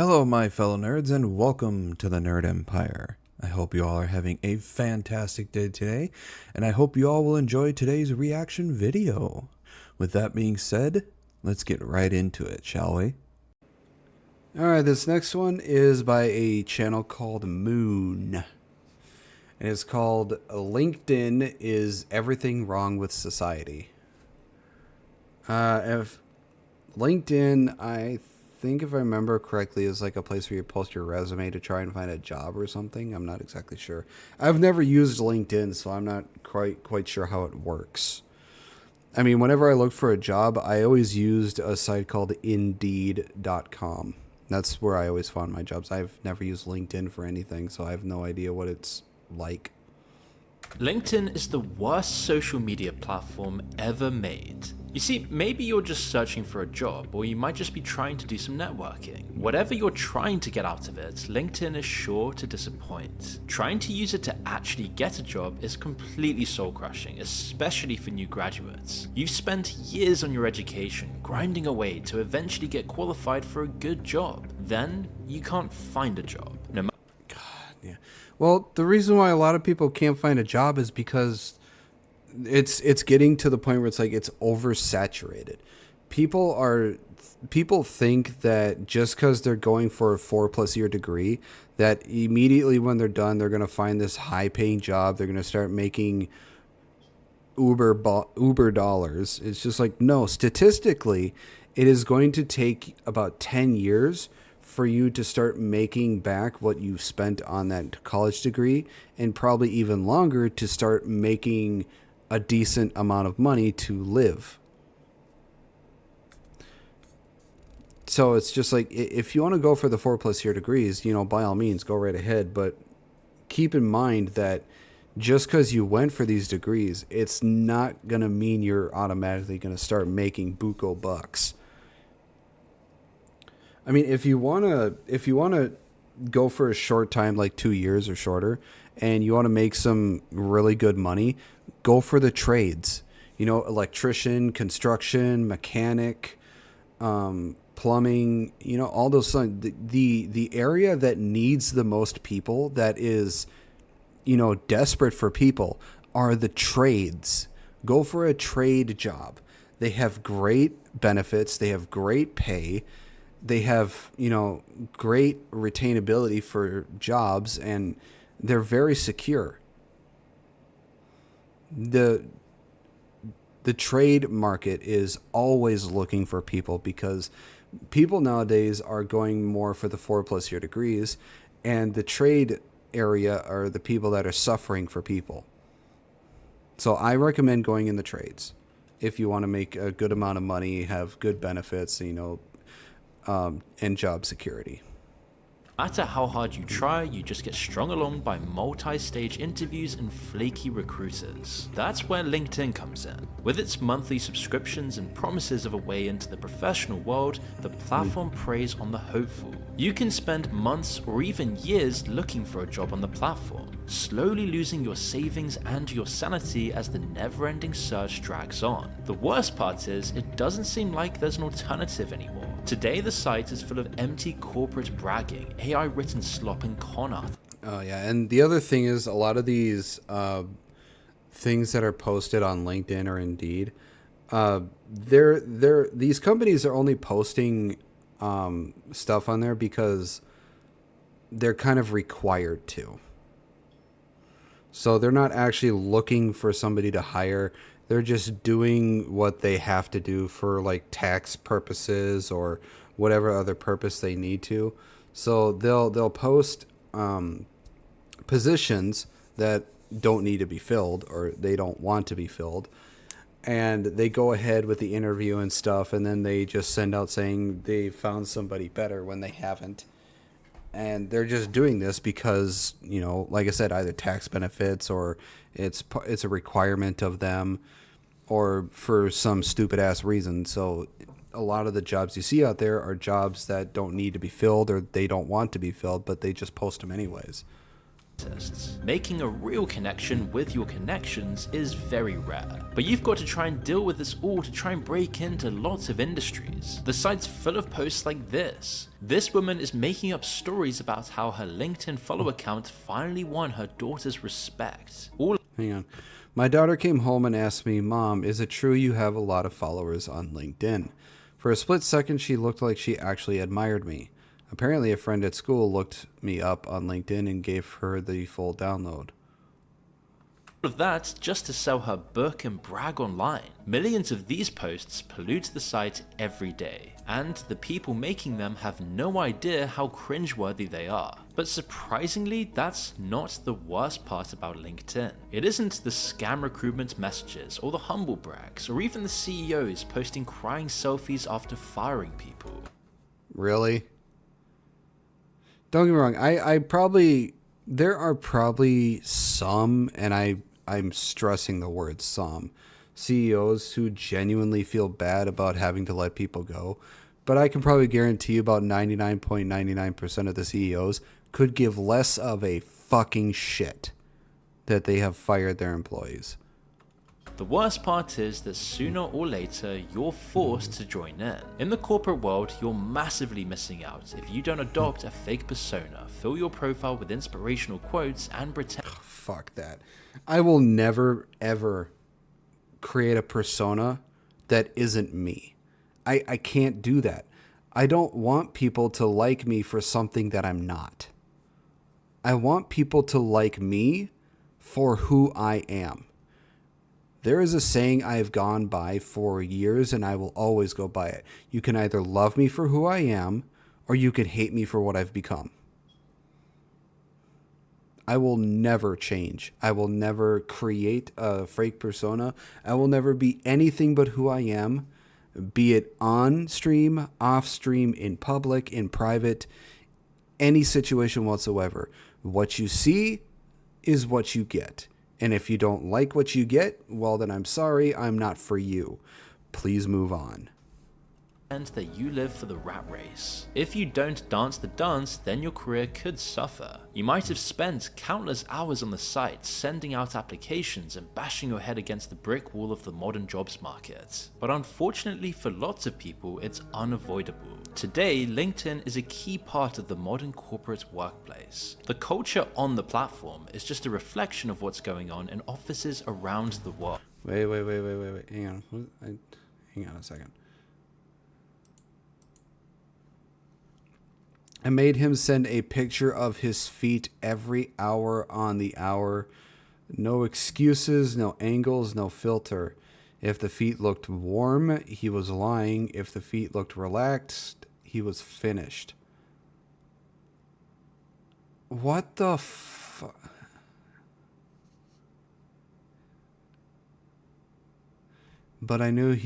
Hello, my fellow nerds, and welcome to the Nerd Empire. I hope you all are having a fantastic day today, and I hope you all will enjoy today's reaction video. With that being said, let's get right into it, shall we? Alright, this next one is by a channel called Moon. And it's called LinkedIn is Everything Wrong with Society. If LinkedIn, I think if I remember correctly, is like a place where you post your resume to try and find a job or something. I'm not exactly sure. I've never used LinkedIn, so I'm not quite sure how it works. I mean, whenever I looked for a job, I always used a site called Indeed.com. That's where I always found my jobs. I've never used LinkedIn for anything, so I have no idea what it's like. LinkedIn is the worst social media platform ever made. You see, maybe you're just searching for a job, or you might just be trying to do some networking. Whatever you're trying to get out of it, LinkedIn is sure to disappoint. Trying to use it to actually get a job is completely soul-crushing, especially for new graduates. You've spent years on your education, grinding away to eventually get qualified for a good job. Then, you can't find a job. Yeah. Well, the reason why a lot of people can't find a job is because it's getting to the point where it's like it's oversaturated. People think that just because they're going for a 4+ year degree, that immediately when they're done, they're going to find this high paying job. They're going to start making Uber dollars. It's just like, no, statistically, it is going to take about 10 years for you to start making back what you spent on that college degree, and probably even longer to start making a decent amount of money to live. So it's just like, if you want to go for the 4+ year degrees, you know, by all means, go right ahead. But keep in mind that just because you went for these degrees, it's not going to mean you're automatically going to start making buco bucks. I mean, if you want to go for a short time, like 2 years or shorter, and you want to make some really good money, go for the trades. You know, electrician, construction, mechanic, plumbing, you know, all those things. The area that needs the most people, that is, you know, desperate for people, are the trades. Go for a trade job. They have great benefits. They have great pay. They have, you know, great retainability for jobs, and they're very secure. The trade market is always looking for people, because people nowadays are going more for the 4+ year degrees, and the trade area are the people that are suffering for people. So I recommend going in the trades if you want to make a good amount of money, have good benefits, you know, and job security. No matter how hard you try, you just get strung along by multi-stage interviews and flaky recruiters. That's where LinkedIn comes in. With its monthly subscriptions and promises of a way into the professional world, the platform preys on the hopeful. You can spend months or even years looking for a job on the platform, slowly losing your savings and your sanity as the never-ending search drags on. The worst part is, it doesn't seem like there's an alternative anymore. Today, the site is full of empty corporate bragging, AI-written slop, and con art. Oh yeah, and the other thing is, a lot of these things that are posted on LinkedIn or Indeed, these companies are only posting stuff on there because they're kind of required to. So they're not actually looking for somebody to hire. They're just doing what they have to do for like tax purposes or whatever other purpose they need to. So they'll post positions that don't need to be filled, or they don't want to be filled, and they go ahead with the interview and stuff, and then they just send out saying they found somebody better when they haven't. And they're just doing this because, you know, like I said, either tax benefits, or it's a requirement of them, or for some stupid ass reason. So a lot of the jobs you see out there are jobs that don't need to be filled, or they don't want to be filled, but they just post them anyways. Making a real connection with your connections is very rare, but you've got to try and deal with this all to try and break into lots of industries. The site's full of posts like this. This woman is making up stories about how her LinkedIn follow account finally won her daughter's respect. Hang on. My daughter came home and asked me, "Mom, is it true you have a lot of followers on LinkedIn?" For a split second, she looked like she actually admired me. Apparently, a friend at school looked me up on LinkedIn and gave her the full download. All of that just to sell her book and brag online. Millions of these posts pollute the site every day, and the people making them have no idea how cringeworthy they are. But surprisingly, that's not the worst part about LinkedIn. It isn't the scam recruitment messages or the humble brags or even the CEOs posting crying selfies after firing people. Really? Don't get me wrong, there are probably some, and I'm stressing the word some, CEOs who genuinely feel bad about having to let people go, but I can probably guarantee you about 99.99% of the CEOs could give less of a fucking shit that they have fired their employees. The worst part is that sooner or later, you're forced to join in. In the corporate world, you're massively missing out if you don't adopt a fake persona, fill your profile with inspirational quotes, and pretend. Fuck that. I will never, ever create a persona that isn't me. I can't do that. I don't want people to like me for something that I'm not. I want people to like me for who I am. There is a saying I have gone by for years, and I will always go by it. You can either love me for who I am, or you can hate me for what I've become. I will never change. I will never create a fake persona. I will never be anything but who I am, be it on stream, off stream, in public, in private, any situation whatsoever. What you see is what you get. And if you don't like what you get, well, then I'm sorry, I'm not for you. Please move on. That you live for the rat race. If you don't dance the dance, then your career could suffer. You might have spent countless hours on the site sending out applications and bashing your head against the brick wall of the modern jobs market. But unfortunately for lots of people, it's unavoidable. Today, LinkedIn is a key part of the modern corporate workplace. The culture on the platform is just a reflection of what's going on in offices around the world. Wait. Hang on a second. I made him send a picture of his feet every hour on the hour. No excuses, no angles, no filter. If the feet looked warm, he was lying. If the feet looked relaxed, he was finished. What the fuck? But I knew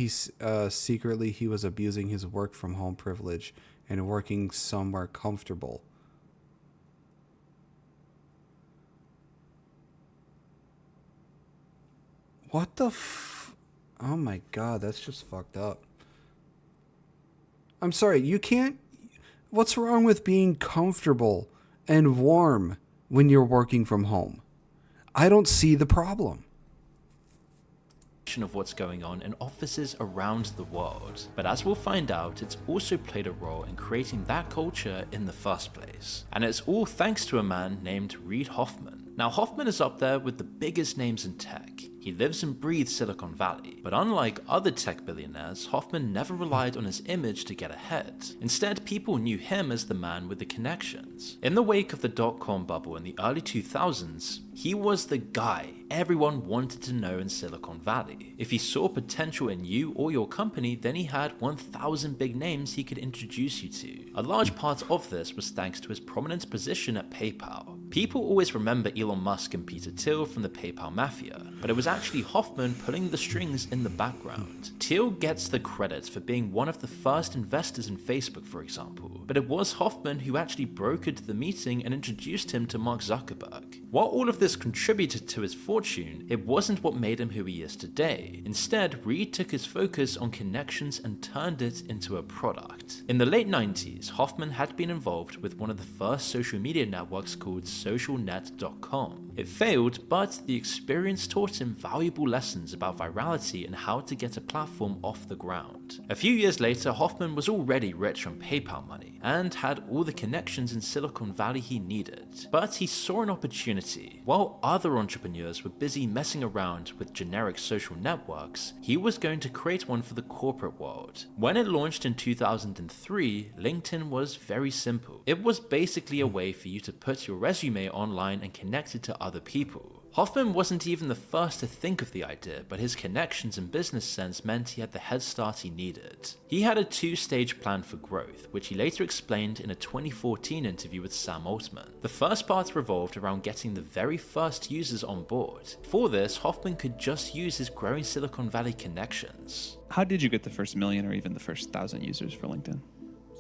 secretly he was abusing his work from home privilege and working somewhere comfortable. What the oh my god, that's just fucked up. I'm sorry, you can't... What's wrong with being comfortable and warm when you're working from home? I don't see the problem. Of what's going on in offices around the world. But as we'll find out, it's also played a role in creating that culture in the first place. And it's all thanks to a man named Reid Hoffman. Now, Hoffman is up there with the biggest names in tech. He lives and breathes Silicon Valley. But unlike other tech billionaires, Hoffman never relied on his image to get ahead. Instead, people knew him as the man with the connections. In the wake of the dot-com bubble in the early 2000s, he was the guy everyone wanted to know in Silicon Valley. If he saw potential in you or your company, then he had 1,000 big names he could introduce you to. A large part of this was thanks to his prominent position at PayPal. People always remember Elon Musk and Peter Thiel from the PayPal mafia, but it was actually Hoffman pulling the strings in the background. Thiel gets the credit for being one of the first investors in Facebook, for example, but it was Hoffman who actually brokered the meeting and introduced him to Mark Zuckerberg. While all of this contributed to his fortune, it wasn't what made him who he is today. Instead, Reed took his focus on connections and turned it into a product. In the late 90s, Hoffman had been involved with one of the first social media networks called socialnet.com. It failed, but the experience taught him valuable lessons about virality and how to get a platform off the ground. A few years later, Hoffman was already rich on PayPal money and had all the connections in Silicon Valley he needed. But he saw an opportunity. While other entrepreneurs were busy messing around with generic social networks, he was going to create one for the corporate world. When it launched in 2003, LinkedIn was very simple. It was basically a way for you to put your resume online and connect it to other people. Hoffman wasn't even the first to think of the idea, but his connections and business sense meant he had the head start he needed. He had a two-stage plan for growth, which he later explained in a 2014 interview with Sam Altman. The first part revolved around getting the very first users on board. For this, Hoffman could just use his growing Silicon Valley connections. How did you get the first million or even the first 1,000 users for LinkedIn?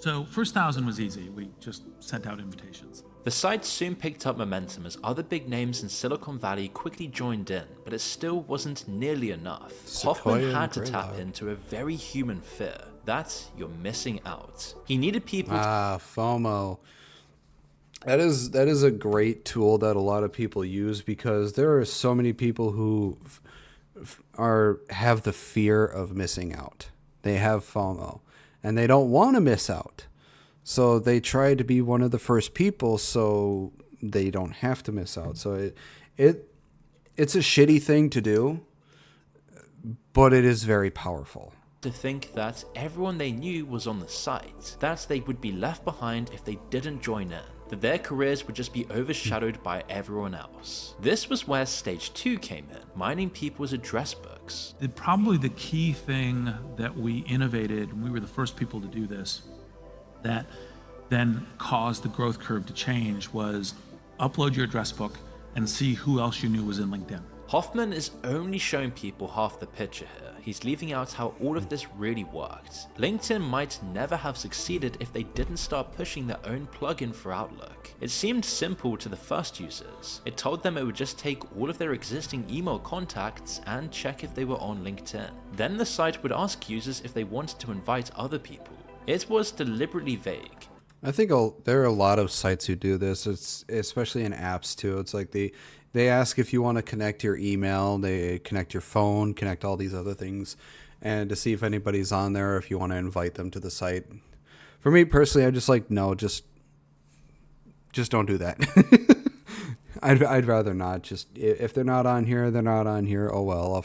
So first 1,000 was easy. We just sent out invitations. The site soon picked up momentum as other big names in Silicon Valley quickly joined in, but it still wasn't nearly enough. Hoffman had to tap into a very human fear, that you're missing out. He needed people FOMO. That is a great tool that a lot of people use because there are so many people who have the fear of missing out. They have FOMO and they don't want to miss out. So they try to be one of the first people so they don't have to miss out. So it's a shitty thing to do, but it is very powerful. To think that everyone they knew was on the site, that they would be left behind if they didn't join in, that their careers would just be overshadowed by everyone else. This was where stage 2 came in, mining people's address books. Probably the key thing that we innovated, and we were the first people to do this, that then caused the growth curve to change, was upload your address book and see who else you knew was in LinkedIn. Hoffman is only showing people half the picture here. He's leaving out how all of this really worked. LinkedIn might never have succeeded if they didn't start pushing their own plugin for Outlook. It seemed simple to the first users. It told them it would just take all of their existing email contacts and check if they were on LinkedIn. Then the site would ask users if they wanted to invite other people. It was deliberately vague. I think there are a lot of sites who do this. It's especially in apps too. It's like they ask if you want to connect your email, they connect your phone, connect all these other things, and to see if anybody's on there, or if you want to invite them to the site. For me personally, I just like no, just don't do that. I'd rather not. Just if they're not on here, they're not on here. Oh well,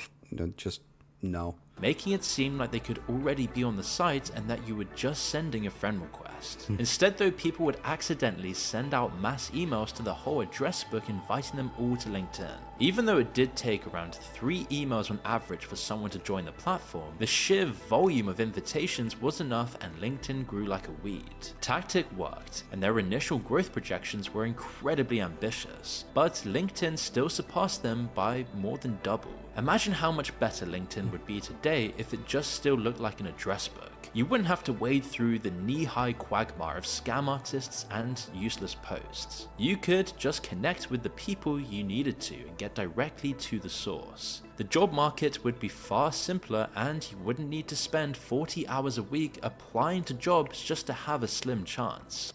just no. Making it seem like they could already be on the site and that you were just sending a friend request. Instead though, people would accidentally send out mass emails to the whole address book inviting them all to LinkedIn. Even though it did take around 3 emails on average for someone to join the platform, the sheer volume of invitations was enough and LinkedIn grew like a weed. Tactic worked, and their initial growth projections were incredibly ambitious, but LinkedIn still surpassed them by more than double. Imagine how much better LinkedIn would be today if it just still looked like an address book. You wouldn't have to wade through the knee-high quagmire of scam artists and useless posts. You could just connect with the people you needed to and get directly to the source. The job market would be far simpler and you wouldn't need to spend 40 hours a week applying to jobs just to have a slim chance.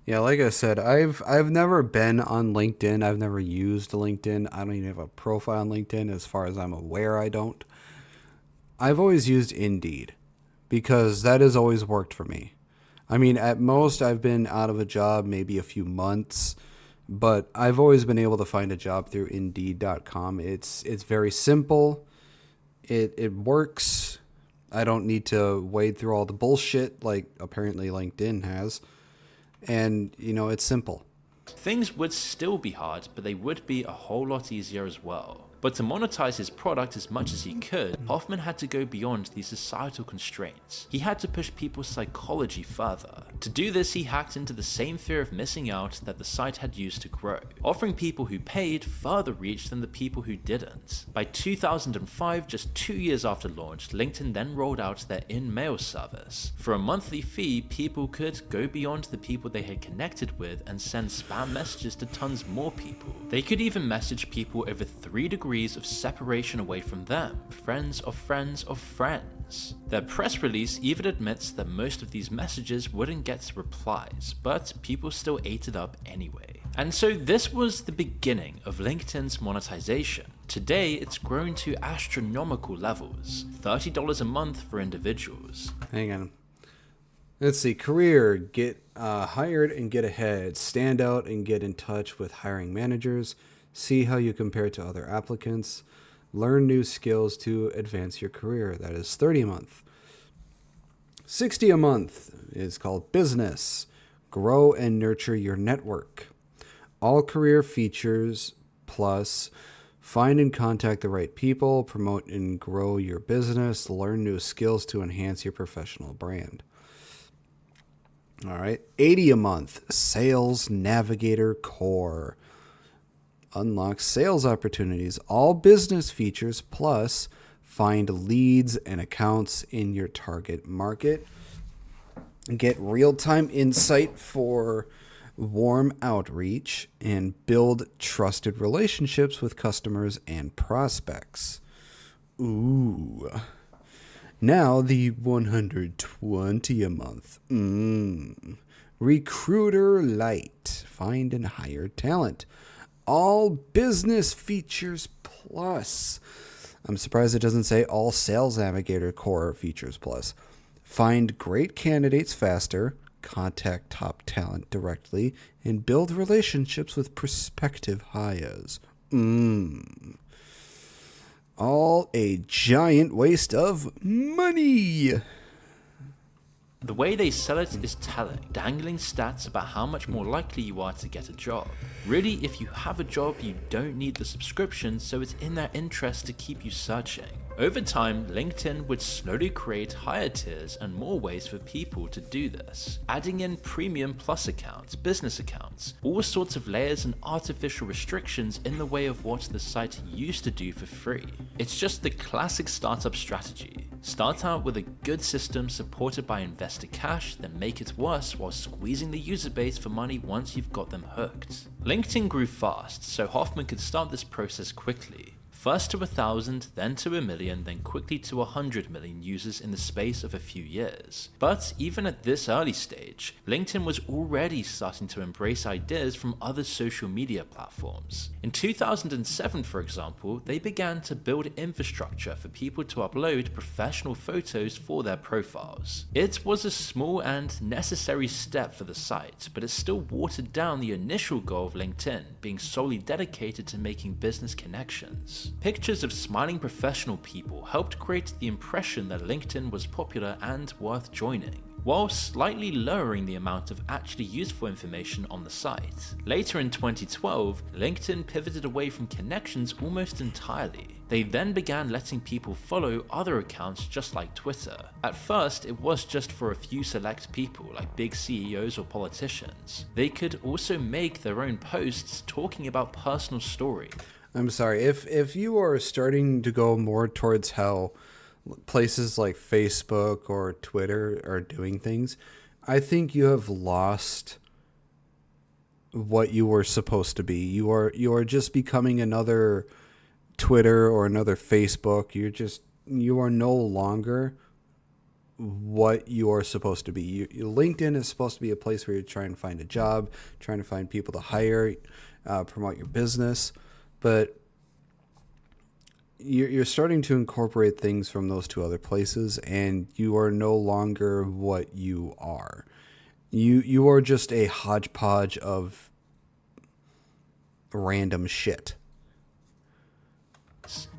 Yeah, like I said, I've never been on LinkedIn. I've never used LinkedIn. I don't even have a profile on LinkedIn. As far as I'm aware, I don't. I've always used Indeed because that has always worked for me. I mean, at most, I've been out of a job maybe a few months, but I've always been able to find a job through Indeed.com. It's very simple. It works. I don't need to wade through all the bullshit like apparently LinkedIn has. And, it's simple. Things would still be hard, but they would be a whole lot easier as well. But to monetize his product as much as he could, Hoffman had to go beyond these societal constraints. He had to push people's psychology further. To do this, he hacked into the same fear of missing out that the site had used to grow, offering people who paid further reach than the people who didn't. By 2005, just 2 years after launch, LinkedIn then rolled out their in-mail service. For a monthly fee, people could go beyond the people they had connected with and send spam messages to tons more people. They could even message people over 3 degrees of separation away from them, friends of friends of friends. Their press release even admits that most of these messages wouldn't get replies, but people still ate it up anyway. And so this was the beginning of LinkedIn's monetization. Today, it's grown to astronomical levels, $30 a month for individuals. Hang on. Let's see. Career, get hired and get ahead. Stand out and get in touch with hiring managers. See how you compare to other applicants. Learn new skills to advance your career. That is $30 a month. $60 a month is called business. Grow and nurture your network. All career features plus find and contact the right people, promote and grow your business, learn new skills to enhance your professional brand. All right, $80 a month, Sales Navigator Core. Unlock sales opportunities, all business features, plus find leads and accounts in your target market. Get real-time insight for warm outreach and build trusted relationships with customers and prospects. Ooh. Now the $120 a month. Recruiter Lite. Find and hire talent. All business features plus. I'm surprised it doesn't say all Sales Navigator Core features plus. Find great candidates faster. Contact top talent directly and build relationships with prospective hires. All a giant waste of money. The way they sell it is telling, dangling stats about how much more likely you are to get a job. Really, if you have a job, you don't need the subscription, so it's in their interest to keep you searching. Over time, LinkedIn would slowly create higher tiers and more ways for people to do this, adding in premium plus accounts, business accounts, all sorts of layers and artificial restrictions in the way of what the site used to do for free. It's just the classic startup strategy. Start out with a good system supported by investor cash, then make it worse while squeezing the user base for money once you've got them hooked. LinkedIn grew fast, so Hoffman could start this process quickly. First to 1,000, then to 1 million, then quickly to 100 million users in the space of a few years. But even at this early stage, LinkedIn was already starting to embrace ideas from other social media platforms. In 2007, for example, they began to build infrastructure for people to upload professional photos for their profiles. It was a small and necessary step for the site, but it still watered down the initial goal of LinkedIn, being solely dedicated to making business connections. Pictures of smiling professional people helped create the impression that LinkedIn was popular and worth joining, while slightly lowering the amount of actually useful information on the site. Later in 2012, LinkedIn pivoted away from connections almost entirely. They then began letting people follow other accounts just like Twitter. At first, it was just for a few select people like big CEOs or politicians. They could also make their own posts talking about personal stories. I'm sorry, if you are starting to go more towards how places like Facebook or Twitter are doing things, I think you have lost what you were supposed to be. You are just becoming another Twitter or another Facebook. You are no longer what you are supposed to be. LinkedIn is supposed to be a place where you're trying to find a job, trying to find people to hire, promote your business. But you're starting to incorporate things from those two other places, and you are no longer what you are. You are just a hodgepodge of random shit.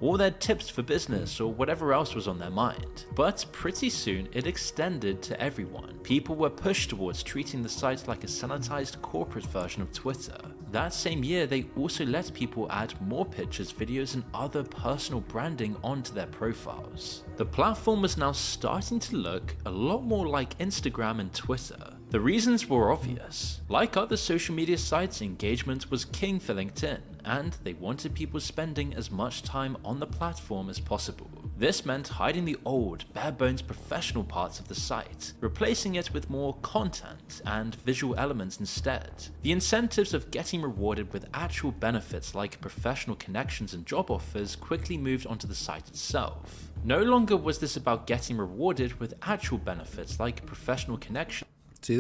Or their tips for business or whatever else was on their mind. But pretty soon it extended to everyone. People were pushed towards treating the site like a sanitized corporate version of Twitter. that same year they also let people add more pictures, videos, and other personal branding onto their profiles. The platform was now starting to look a lot more like Instagram and Twitter. The reasons were obvious. Like other social media sites, engagement was king for LinkedIn, and they wanted people spending as much time on the platform as possible. This meant hiding the old, bare-bones professional parts of the site, replacing it with more content and visual elements instead. The incentives of getting rewarded with actual benefits like professional connections and job offers quickly moved onto the site itself. No longer was this about getting rewarded with actual benefits like professional connections. See,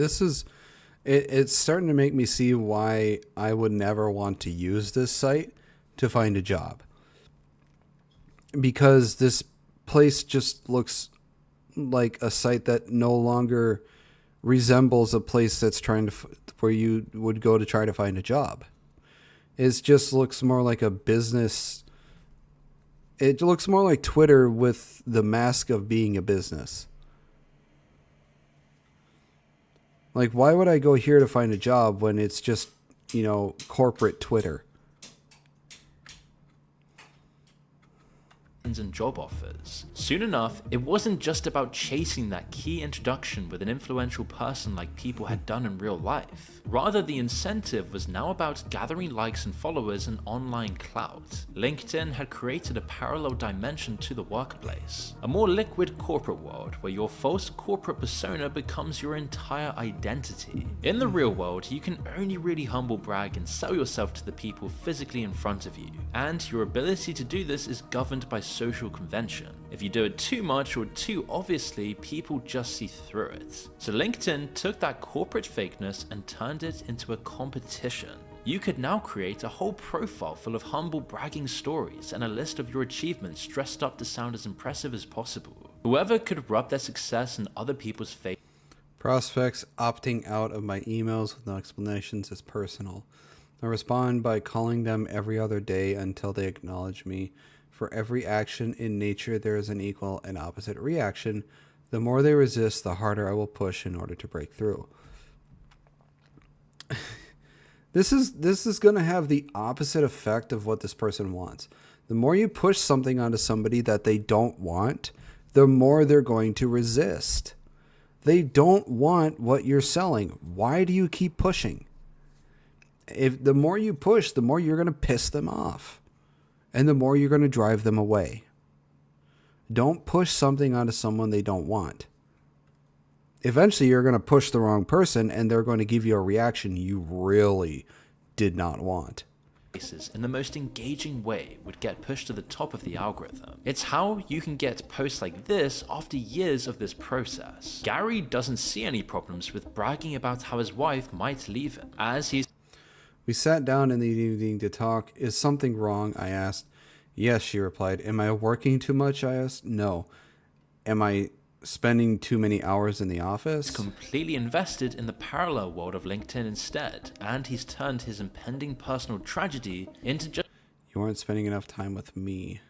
it's starting to make me see why I would never want to use this site to find a job. Because this place just looks like a site that no longer resembles a place that's trying to where you would go to try to find a job. It just looks more like a business. It looks more like Twitter with the mask of being a business. Like, why would I go here to find a job when it's just, corporate Twitter? And job offers. Soon enough, it wasn't just about chasing that key introduction with an influential person like people had done in real life. Rather, the incentive was now about gathering likes and followers and online clout. LinkedIn had created a parallel dimension to the workplace, a more liquid corporate world where your false corporate persona becomes your entire identity. In the real world, you can only really humble brag and sell yourself to the people physically in front of you, and your ability to do this is governed by social convention. If you do it too much or too obviously, people just see through it. So LinkedIn took that corporate fakeness and turned it into a competition. You could now create a whole profile full of humble bragging stories and a list of your achievements dressed up to sound as impressive as possible. Whoever could rub their success in other people's face. Prospects opting out of my emails with no explanations is personal. I respond by calling them every other day until they acknowledge me. For every action in nature, there is an equal and opposite reaction. The more they resist, the harder I will push in order to break through. This is going to have the opposite effect of what this person wants. The more you push something onto somebody that they don't want, the more they're going to resist. They don't want what you're selling. Why do you keep pushing? If the more you push, the more you're going to piss them off. And the more you're going to drive them away. Don't push something onto someone they don't want. Eventually, you're going to push the wrong person, and they're going to give you a reaction you really did not want. In the most engaging way would get pushed to the top of the algorithm. It's how you can get posts like this after years of this process. Gary doesn't see any problems with bragging about how his wife might leave him, as he's We sat down in the evening to talk. Is something wrong? I asked. Yes, she replied. Am I working too much? I asked. No. Am I spending too many hours in the office? completely invested in the parallel world of LinkedIn instead, and he's turned his impending personal tragedy into You weren't spending enough time with me.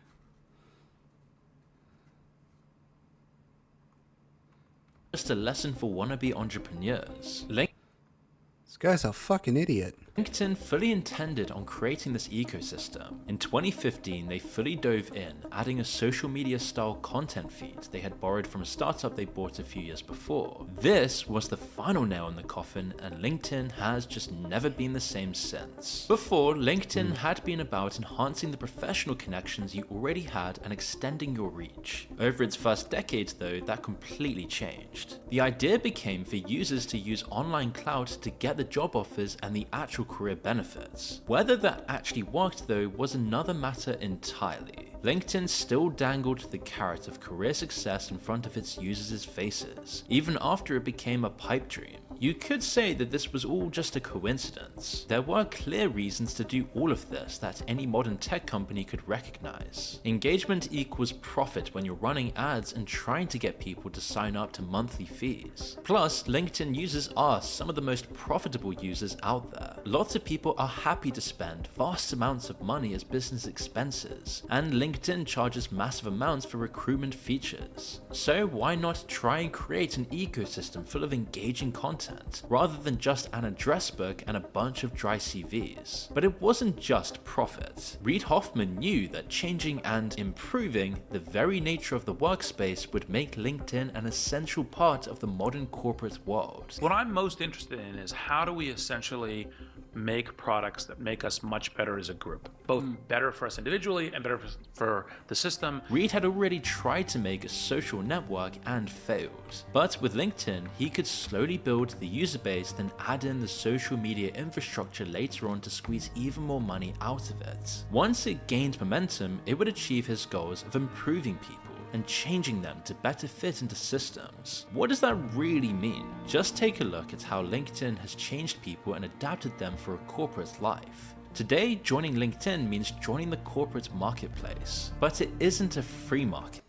just a lesson for wannabe entrepreneurs. This guy's a fucking idiot. LinkedIn fully intended on creating this ecosystem. In 2015, they fully dove in, adding a social media style content feed they had borrowed from a startup they bought a few years before. This was the final nail in the coffin, and LinkedIn has just never been the same since. Before, LinkedIn had been about enhancing the professional connections you already had and extending your reach. Over its first decade though, that completely changed. The idea became for users to use online cloud to get the job offers and the actual career benefits. Whether that actually worked though was another matter entirely. LinkedIn still dangled the carrot of career success in front of its users' faces, even after it became a pipe dream. You could say that this was all just a coincidence. There were clear reasons to do all of this that any modern tech company could recognize. Engagement equals profit when you're running ads and trying to get people to sign up to monthly fees. Plus, LinkedIn users are some of the most profitable users out there. Lots of people are happy to spend vast amounts of money as business expenses, and LinkedIn charges massive amounts for recruitment features. So why not try and create an ecosystem full of engaging content content, rather than just an address book and a bunch of dry CVs. But it wasn't just profit. Reid Hoffman knew that changing and improving the very nature of the workspace would make LinkedIn an essential part of the modern corporate world. What I'm most interested in is how do we essentially make products that make us much better as a group, both better for us individually and better for the system. Reid had already tried to make a social network and failed, but with LinkedIn he could slowly build the user base, then add in the social media infrastructure later on to squeeze even more money out of it. Once it gained momentum, it would achieve his goals of improving people and changing them to better fit into systems. What does that really mean? Just take a look at how LinkedIn has changed people and adapted them for a corporate life. Today, joining LinkedIn means joining the corporate marketplace, but it isn't a free market.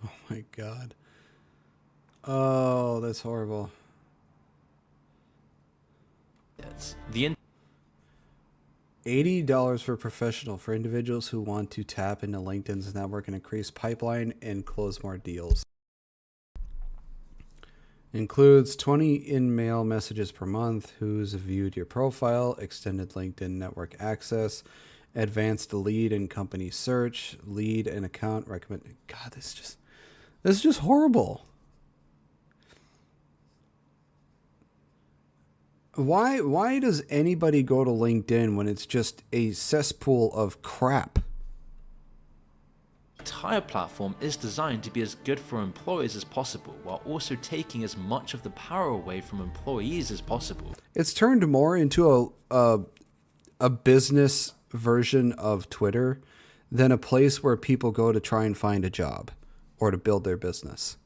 Oh my God. Oh, that's horrible. The $80 for professional for individuals who want to tap into LinkedIn's network and increase pipeline and close more deals. Includes 20 in-mail messages per month, who's viewed your profile, extended LinkedIn network access, advanced lead and company search, lead and account recommend. God, this is just horrible. Why does anybody go to LinkedIn when it's just a cesspool of crap? entire platform is designed to be as good for employers as possible, while also taking as much of the power away from employees as possible. It's turned more into a business version of Twitter than a place where people go to try and find a job or to build their business.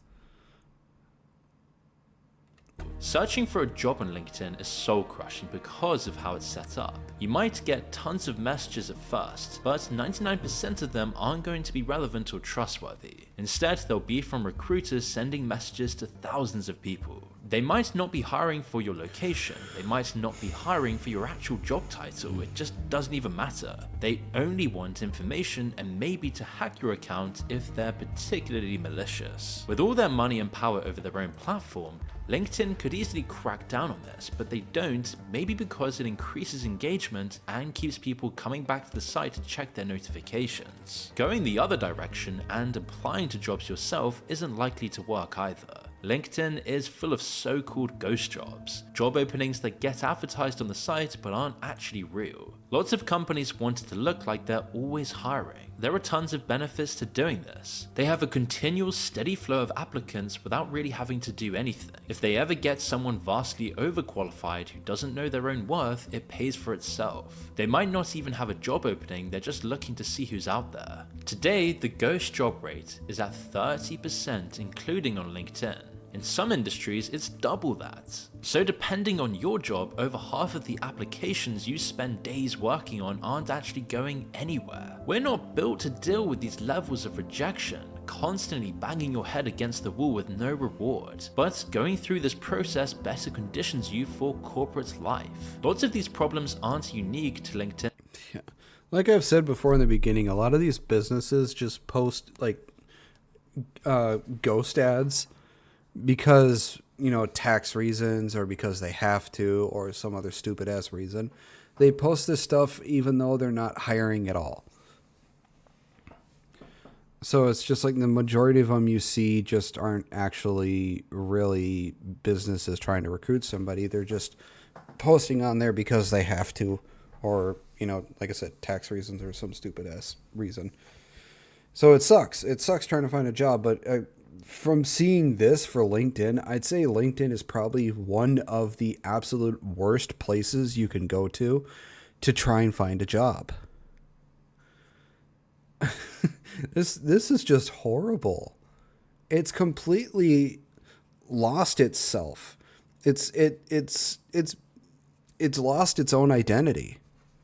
Searching for a job on LinkedIn is soul crushing because of how it's set up. You might get tons of messages at first, but 99% of them aren't going to be relevant or trustworthy. Instead, they'll be from recruiters sending messages to thousands of people. They might not be hiring for your location, they might not be hiring for your actual job title, it just doesn't even matter. They only want information and maybe to hack your account if they're particularly malicious. With all their money and power over their own platform, LinkedIn could easily crack down on this, but they don't, maybe because it increases engagement and keeps people coming back to the site to check their notifications. Going the other direction and applying to jobs yourself isn't likely to work either. LinkedIn is full of so-called ghost jobs, job openings that get advertised on the site but aren't actually real. Lots of companies want it to look like they're always hiring. There are tons of benefits to doing this. They have a continual steady flow of applicants without really having to do anything. If they ever get someone vastly overqualified who doesn't know their own worth, it pays for itself. They might not even have a job opening, they're just looking to see who's out there. Today, the ghost job rate is at 30%, including on LinkedIn. In some industries, it's double that. So depending on your job, over half of the applications you spend days working on aren't actually going anywhere. We're not built to deal with these levels of rejection, constantly banging your head against the wall with no reward. But going through this process better conditions you for corporate life. Lots of these problems aren't unique to LinkedIn. Yeah. Like I've said before in the beginning, a lot of these businesses just post like ghost ads because, you know, tax reasons or because they have to or some other stupid ass reason. They post this stuff even though they're not hiring at all. So it's just like the majority of them you see just aren't actually really businesses trying to recruit somebody. They're just posting on there because they have to, or, you know, like I said, tax reasons or some stupid ass reason. So it sucks. It sucks trying to find a job, but from seeing this for LinkedIn, I'd say LinkedIn is probably one of the absolute worst places you can go to try and find a job. This is just horrible. It's completely lost itself. It's lost its own identity.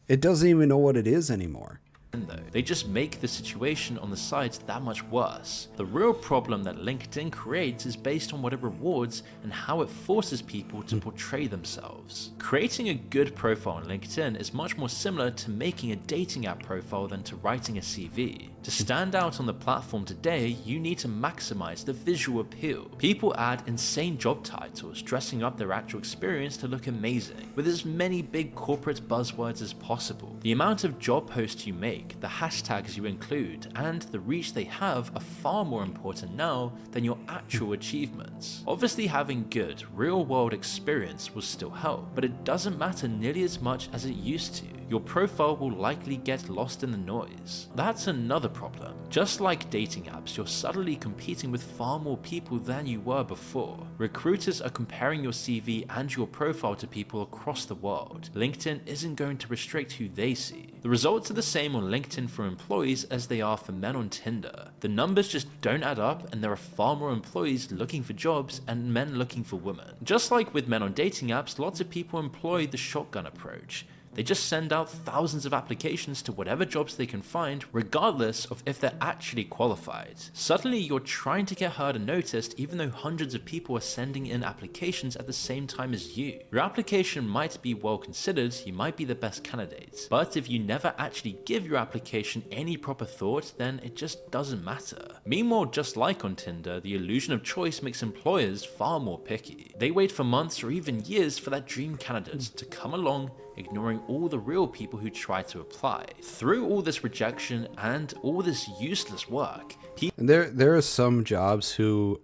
It doesn't even know what it is anymore. Though. They just make the situation on the site that much worse. The real problem that LinkedIn creates is based on what it rewards and how it forces people to portray themselves. Creating a good profile on LinkedIn is much more similar to making a dating app profile than to writing a CV. To stand out on the platform today, you need to maximize the visual appeal. People add insane job titles, dressing up their actual experience to look amazing, with as many big corporate buzzwords as possible. The amount of job posts you make, the hashtags you include, and the reach they have are far more important now than your actual achievements. Obviously, having good, real-world experience will still help, but it doesn't matter nearly as much as it used to. Your profile will likely get lost in the noise. That's another problem. Just like dating apps, you're suddenly competing with far more people than you were before. Recruiters are comparing your CV and your profile to people across the world. LinkedIn isn't going to restrict who they see. The results are the same on LinkedIn for employees as they are for men on Tinder. The numbers just don't add up, and there are far more employees looking for jobs and men looking for women. Just like with men on dating apps, lots of people employ the shotgun approach. They just send out thousands of applications to whatever jobs they can find, regardless of if they're actually qualified. Suddenly, you're trying to get heard and noticed even though hundreds of people are sending in applications at the same time as you. Your application might be well considered, you might be the best candidate, but if you never actually give your application any proper thought, then it just doesn't matter. Meanwhile, just like on Tinder, the illusion of choice makes employers far more picky. They wait for months or even years for that dream candidate to come along, ignoring all the real people who try to apply. Through all this rejection and all this useless work, And there are some jobs who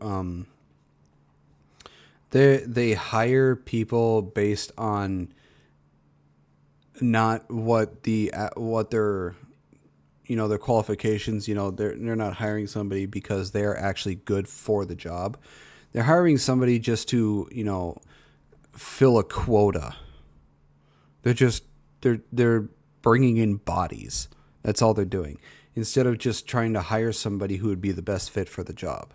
they hire people based on not what their their qualifications. They're not hiring somebody because they're actually good for the job. They're hiring somebody just to fill a quota. They're bringing in bodies. That's all they're doing. Instead of just trying to hire somebody who would be the best fit for the job,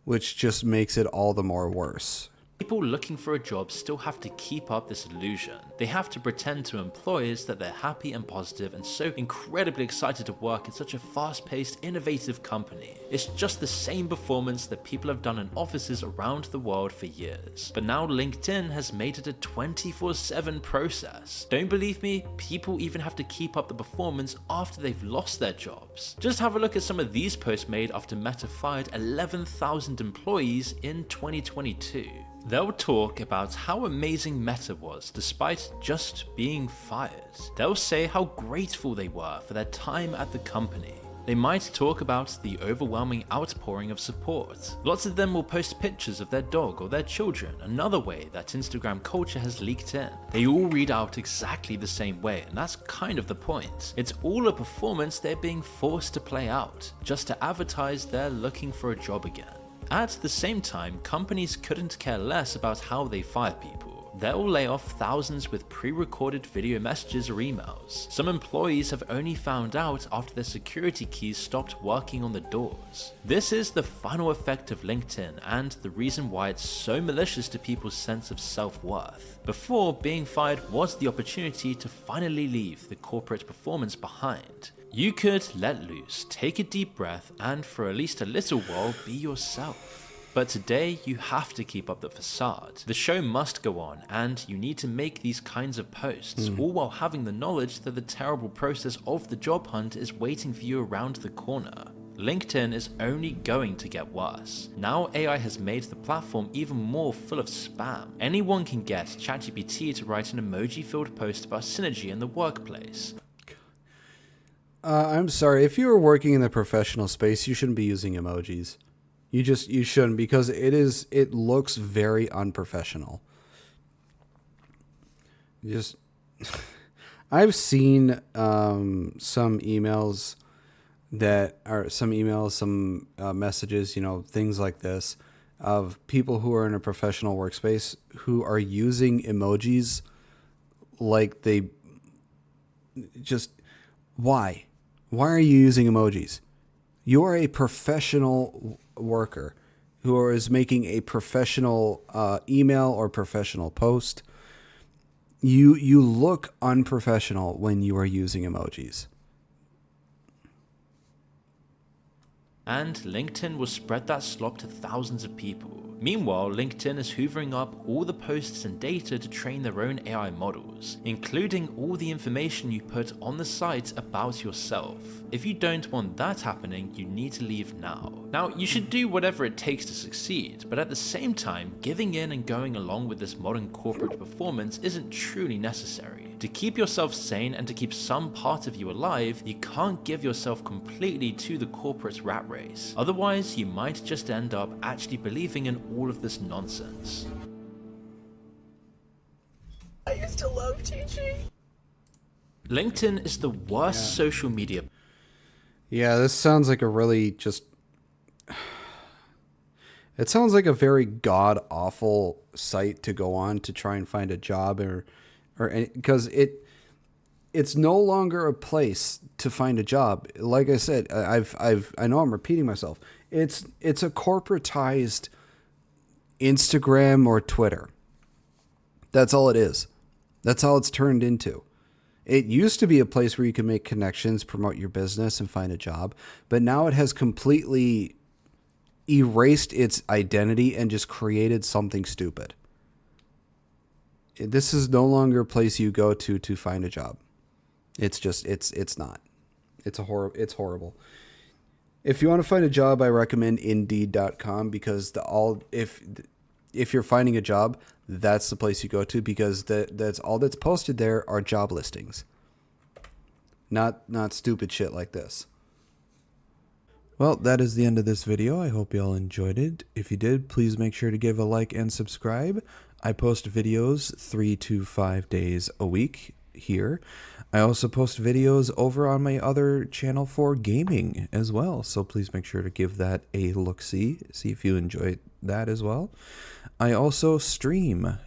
which just makes it all the more worse. people looking for a job still have to keep up this illusion. They have to pretend to employers that they're happy and positive and so incredibly excited to work in such a fast-paced, innovative company. It's just the same performance that people have done in offices around the world for years. But now LinkedIn has made it a 24/7 process. Don't believe me? People even have to keep up the performance after they've lost their jobs. Just have a look at some of these posts made after Meta fired 11,000 employees in 2022. They'll talk about how amazing Meta was despite just being fired. They'll say how grateful they were for their time at the company. They might talk about the overwhelming outpouring of support. Lots of them will post pictures of their dog or their children, another way that Instagram culture has leaked in. They all read out exactly the same way, and that's kind of the point. It's all a performance they're being forced to play out, just to advertise they're looking for a job again. At the same time, companies couldn't care less about how they fire people. They'll lay off thousands with pre-recorded video messages or emails. Some employees have only found out after their security keys stopped working on the doors. This is the final effect of LinkedIn and the reason why it's so malicious to people's sense of self-worth. Before, being fired was the opportunity to finally leave the corporate performance behind. You could let loose, take a deep breath, and for at least a little while be yourself. But today, you have to keep up the facade. The show must go on, and you need to make these kinds of posts, all while having the knowledge that the terrible process of the job hunt is waiting for you around the corner. LinkedIn is only going to get worse. Now AI has made the platform even more full of spam. Anyone can get ChatGPT to write an emoji-filled post about synergy in the workplace. I'm sorry, if you were working in the professional space, you shouldn't be using emojis. You shouldn't, because it looks very unprofessional. I've seen some emails some messages, things like this, of people who are in a professional workspace who are using emojis like they just, why? Why are you using emojis? You are a professional worker who is making a professional email or professional post. You look unprofessional when you are using emojis. and LinkedIn will spread that slop to thousands of people. Meanwhile, LinkedIn is hoovering up all the posts and data to train their own AI models, including all the information you put on the site about yourself. If you don't want that happening, you need to leave now. Now, you should do whatever it takes to succeed, but at the same time, giving in and going along with this modern corporate performance isn't truly necessary. To keep yourself sane and to keep some part of you alive, you can't give yourself completely to the corporate rat race. Otherwise, you might just end up actually believing in all of this nonsense. I used to love teaching. LinkedIn is the worst social media. Yeah, this sounds like a really just... It sounds like a very god-awful site to go on to try and find a job because it's no longer a place to find a job. Like I said, I know I'm repeating myself. It's a corporatized Instagram or Twitter. That's all it is. That's all it's turned into. It used to be a place where you could make connections, promote your business, and find a job, but now it has completely erased its identity and just created something stupid. This is no longer a place you go to find a job. It's just it's not. It's horrible. If you want to find a job, I recommend Indeed.com because if you're finding a job, that's the place you go to because that's all that's posted there are job listings. Not stupid shit like this. Well, that is the end of this video. I hope you all enjoyed it. If you did, please make sure to give a like and subscribe. I post videos 3 to 5 days a week here. I also post videos over on my other channel for gaming as well. So please make sure to give that a look-see. See if you enjoy that as well. I also stream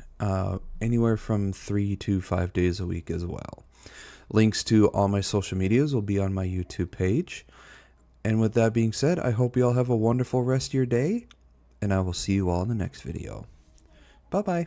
anywhere from 3 to 5 days a week as well. Links to all my social medias will be on my YouTube page. And with that being said, I hope you all have a wonderful rest of your day, and I will see you all in the next video. Bye-bye.